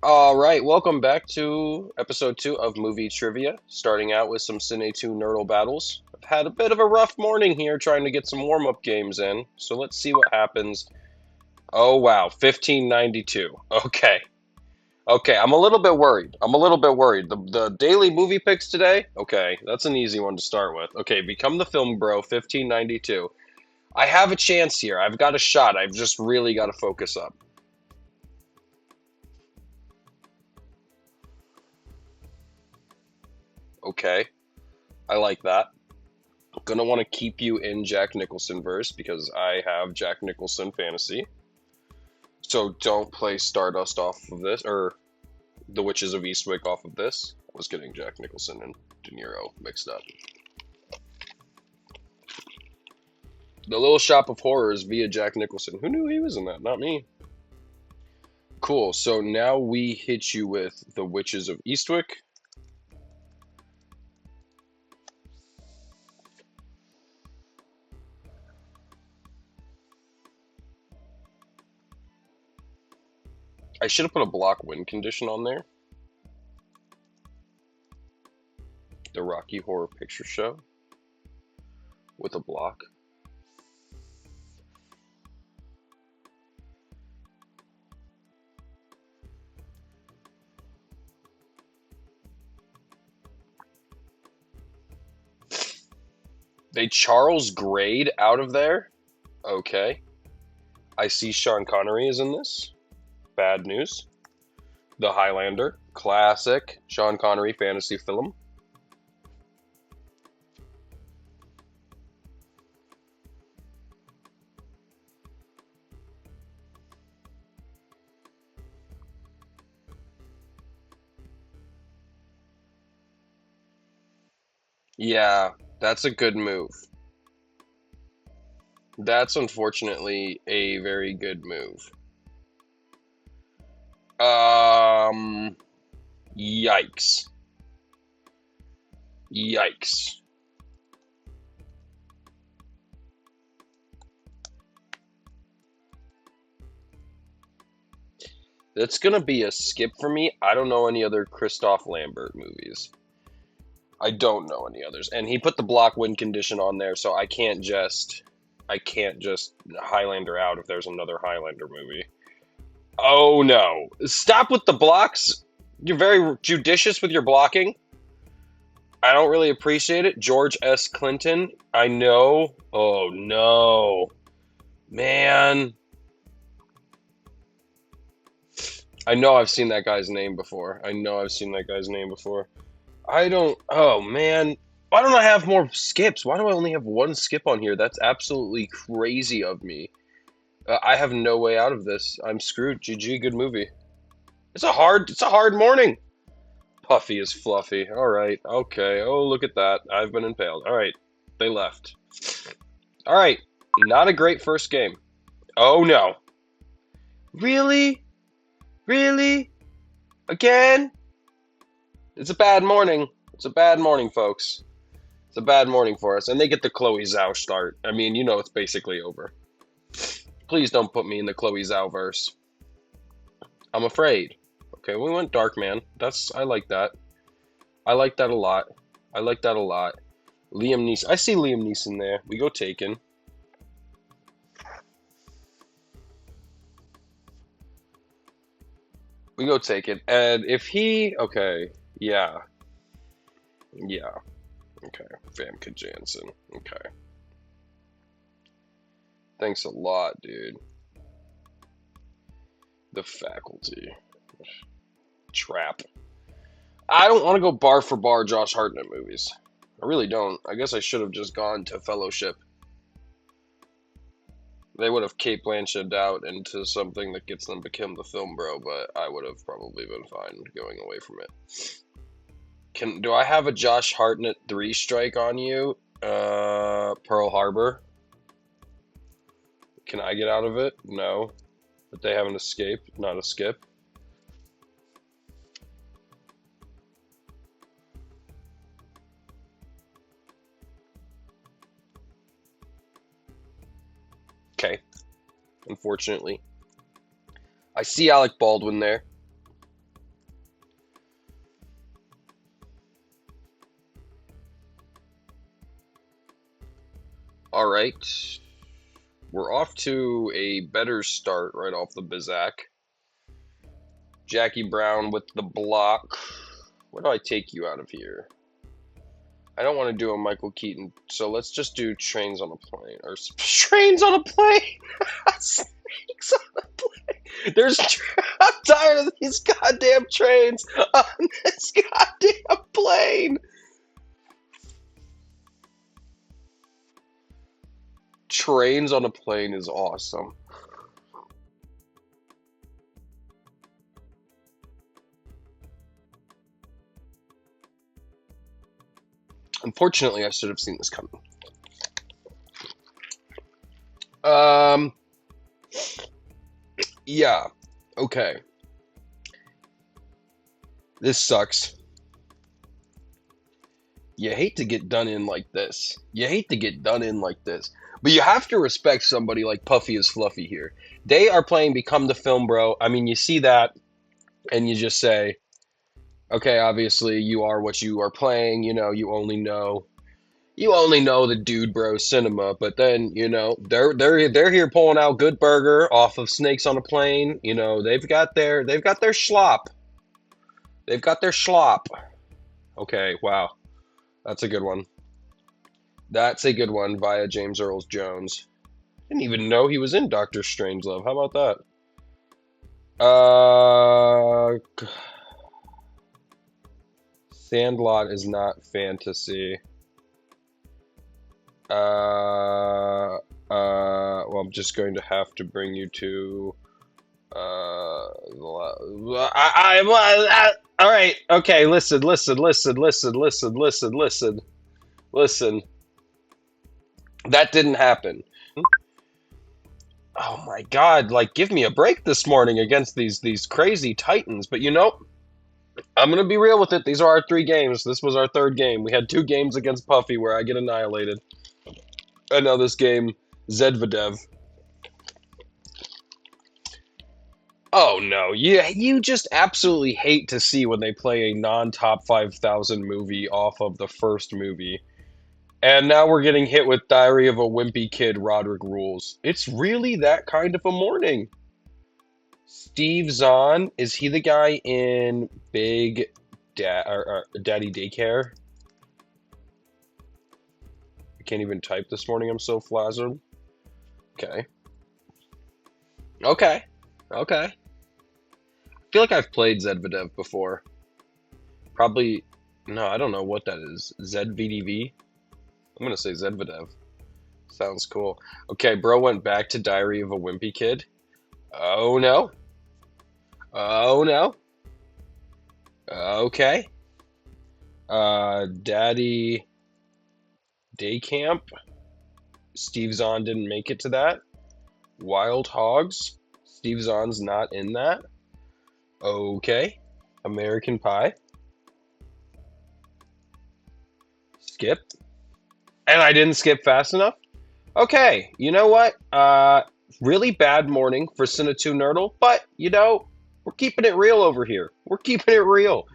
All right, welcome back to episode 2 of Movie Trivia. Starting out with some Cine2Nerdle battles. I've had a bit of a rough morning here trying to get some warm-up games in, so let's see what happens. Oh wow, 1592. Okay. Okay, I'm a little bit worried. The daily movie picks today? Okay, that's an easy one to start with. Okay, Become the Film Bro, 1592. I have a chance here. I've got a shot. I've just really got to focus up. Okay, I like that. Gonna want to keep you in Jack Nicholson verse because I have Jack Nicholson fantasy. So don't play Stardust off of this, or The Witches of Eastwick off of this. I was getting Jack Nicholson and De Niro mixed up. The Little Shop of Horrors via Jack Nicholson. Who knew he was in that? Not me. Cool. So now we hit you with The Witches of Eastwick. I should have put a block win condition on there. The Rocky Horror Picture Show with a block. They Charles Grade out of there? Okay. I see Sean Connery is in this. Bad news. The Highlander. Classic Sean Connery fantasy film. Yeah, that's a good move. That's unfortunately a very good move. Um, Yikes. Yikes. That's gonna be a skip for me. I don't know any other Christoph Lambert movies. I don't know any others. And he put the block win condition on there, so I can't just Highlander out if there's another Highlander movie. Oh no. Stop with the blocks. You're very judicious with your blocking. I don't really appreciate it. George S. Clinton. I know. Oh no. Man. I know I've seen that guy's name before. I don't. Oh man. Why don't I have more skips? Why do I only have one skip on here? That's absolutely crazy of me. I have no way out of this. I'm screwed. GG, good movie. It's a hard morning. Puffy is fluffy. All right. Okay. Oh, look at that. I've been impaled. All right. They left. All right. Not a great first game. Oh no. Really? Really? Again? It's a bad morning. It's a bad morning, folks. It's a bad morning for us. And they get the Chloe Zhao start. I mean, it's basically over. Please don't put me in the Chloe Zhao verse. I'm afraid. Okay, we went Darkman. I like that. I like that a lot. I like that a lot. Liam Neeson. I see Liam Neeson there. We go Taken. We go Taken. And if he... Okay. Yeah. Yeah. Okay. Famke Janssen. Okay. Thanks a lot, dude. The Faculty. Trap. I don't want to go bar for bar Josh Hartnett movies. I really don't. I guess I should have just gone to Fellowship. They would have Kate Blanchett out into something that gets them become the film bro, but I would have probably been fine going away from it. Do I have a Josh Hartnett 3 strike on you? Pearl Harbor. Can I get out of it? No. But they have an escape, not a skip. Okay. Unfortunately. I see Alec Baldwin there. All right. We're off to a better start right off the Bizak. Jackie Brown with the block. Where do I take you out of here? I don't want to do a Michael Keaton, so let's just do Trains on a Plane. Or Trains on a Plane! Snakes on a Plane! I'm tired of these goddamn trains on this goddamn plane! Trains on a Plane is awesome. Unfortunately, I should have seen this coming. Yeah. Okay. This sucks. You hate to get done in like this. You hate to get done in like this. But you have to respect somebody like Puffy is Fluffy here. They are playing Become the Film Bro. I mean, you see that, and you just say, okay, obviously you are what you are playing. You know, you only know the Dude Bro cinema. But then, you know, they're here pulling out Good Burger off of Snakes on a Plane. You know, they've got their schlop. They've got their schlop. Okay, wow, that's a good one. That's a good one via James Earl Jones. Didn't even know he was in Doctor Strangelove. How about that? Sandlot is not fantasy. Well, I'm just going to have to bring you to. All right. Okay. Listen. That didn't happen. Oh my God! Like, give me a break this morning against these crazy Titans. But you know, I'm gonna be real with it. These are our 3 games. This was our 3rd game. We had 2 games against Puffy where I get annihilated. And now this game, Zedvedev. Oh no, you just absolutely hate to see when they play a non-top 5,000 movie off of the first movie. And now we're getting hit with Diary of a Wimpy Kid, Roderick Rules. It's really that kind of a morning. Steve Zahn, is he the guy in Big Daddy Daycare? I can't even type this morning, I'm so flazzled. Okay. Okay. I feel like I've played Zedvedev before. Probably, no, I don't know what that is. ZVDV? I'm gonna say Zedvedev. Sounds cool. Okay, bro went back to Diary of a Wimpy Kid. Oh no. Oh no. Okay. Daddy Day Camp. Steve Zahn didn't make it to that. Wild Hogs. Steve Zahn's not in that. Okay. American Pie. Skip. And I didn't skip fast enough? Okay, you know what? Really bad morning for Cine2Nerdle, but, you know, we're keeping it real over here. We're keeping it real.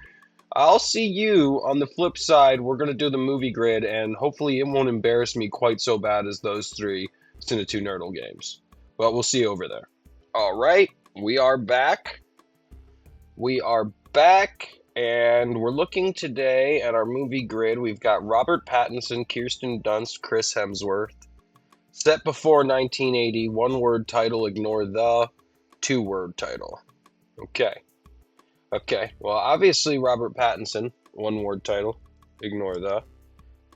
I'll see you on the flip side. We're going to do the movie grid, and hopefully it won't embarrass me quite so bad as those 3 Cine2Nerdle games. But we'll see you over there. All right, we are back. And we're looking today at our movie grid. We've got Robert Pattinson, Kirsten Dunst, Chris Hemsworth. Set before 1980, 1-word title, ignore the 2-word title. Okay. Well, obviously Robert Pattinson, 1-word title, ignore the.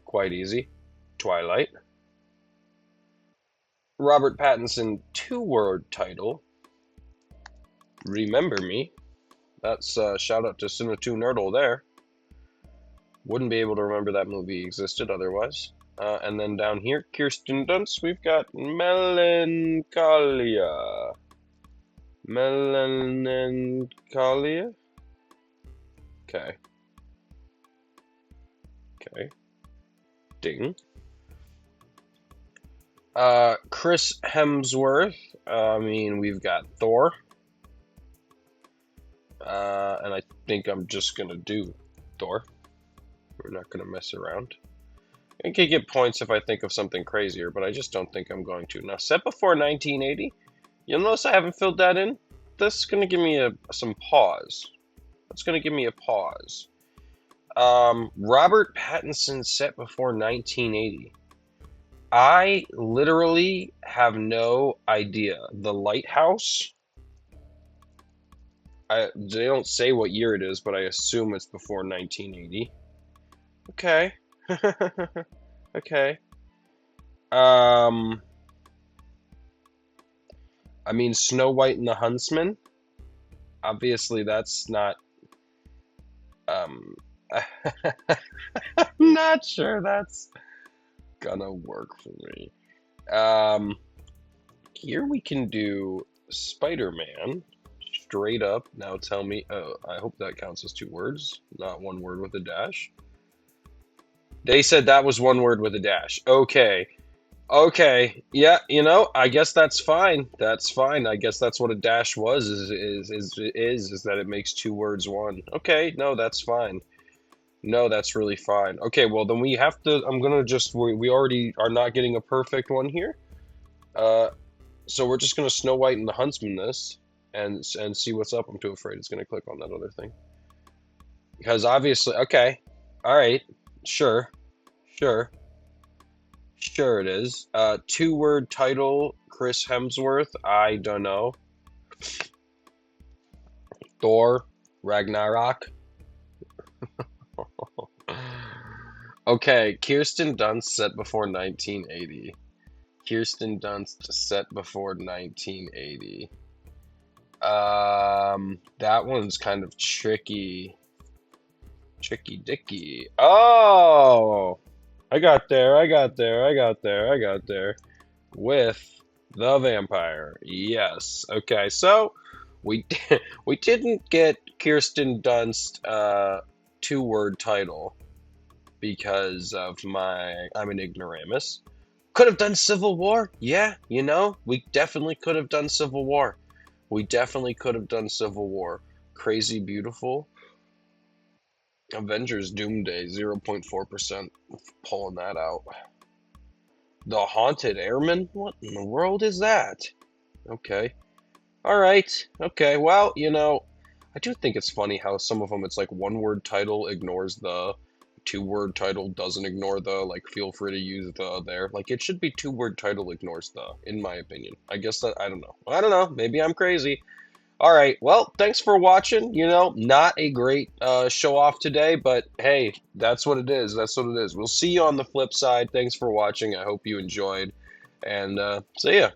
Quite easy. Twilight. Robert Pattinson, 2-word title, Remember Me. That's a shout out to Cine2Nerdle there. Wouldn't be able to remember that movie existed otherwise. And then down here, Kirsten Dunst, we've got Melancholia. Melancholia? Okay. Ding. Chris Hemsworth. We've got Thor. And I think I'm just gonna do Thor. We're not gonna mess around. I could get points if I think of something crazier, but I just don't think I'm going to. Now, set before 1980. You'll notice I haven't filled that in. That's going to give me some pause. That's going to give me a pause. Robert Pattinson set before 1980. I literally have no idea. The Lighthouse? They don't say what year it is, but I assume it's before 1980. Okay. Okay. Um, I mean, Snow White and the Huntsman. Obviously, that's not. Um, I'm not sure that's gonna work for me. Um, Here we can do Spider-Man. Straight up. Now tell me. Oh, I hope that counts as 2 words, not 1 word with a dash. They said that was 1 word with a dash. Okay. Okay. Yeah, I guess that's fine. That's fine. I guess that's what a dash was is that it makes 2 words one. Okay, no, that's fine. No, that's really fine. Okay, well then we have to I'm gonna just we already are not getting a perfect one here. Uh so we're just gonna Snow White and the Huntsman this and see what's up. I'm too afraid it's gonna click on that other thing. Because obviously okay. Alright. Sure. Sure. Sure it is. 2 word title, Chris Hemsworth. I don't know. Thor, Ragnarok. Okay, Kirsten Dunst set before 1980. Kirsten Dunst set before 1980. That one's kind of tricky. Tricky dicky. Oh! I got there, I got there, I got there, I got there. With the vampire. Yes. Okay, so we we didn't get Kirsten Dunst 2 word title because of I'm an ignoramus. Could have done Civil War. Yeah, we definitely could have done Civil War. We definitely could have done Civil War. Crazy Beautiful. Avengers Doomsday, 0.4%. Pulling that out. The Haunted Airman? What in the world is that? Okay. Alright. Okay, well, I do think it's funny how some of them it's like 1 word title ignores the 2 word title doesn't ignore the, like, feel free to use the there. Like, it should be 2 word title ignores the, in my opinion. I guess that, I don't know. I don't know. Maybe I'm crazy. All right. Well, thanks for watching. Not a great show off today, but hey, that's what it is. That's what it is. We'll see you on the flip side. Thanks for watching. I hope you enjoyed, and see ya.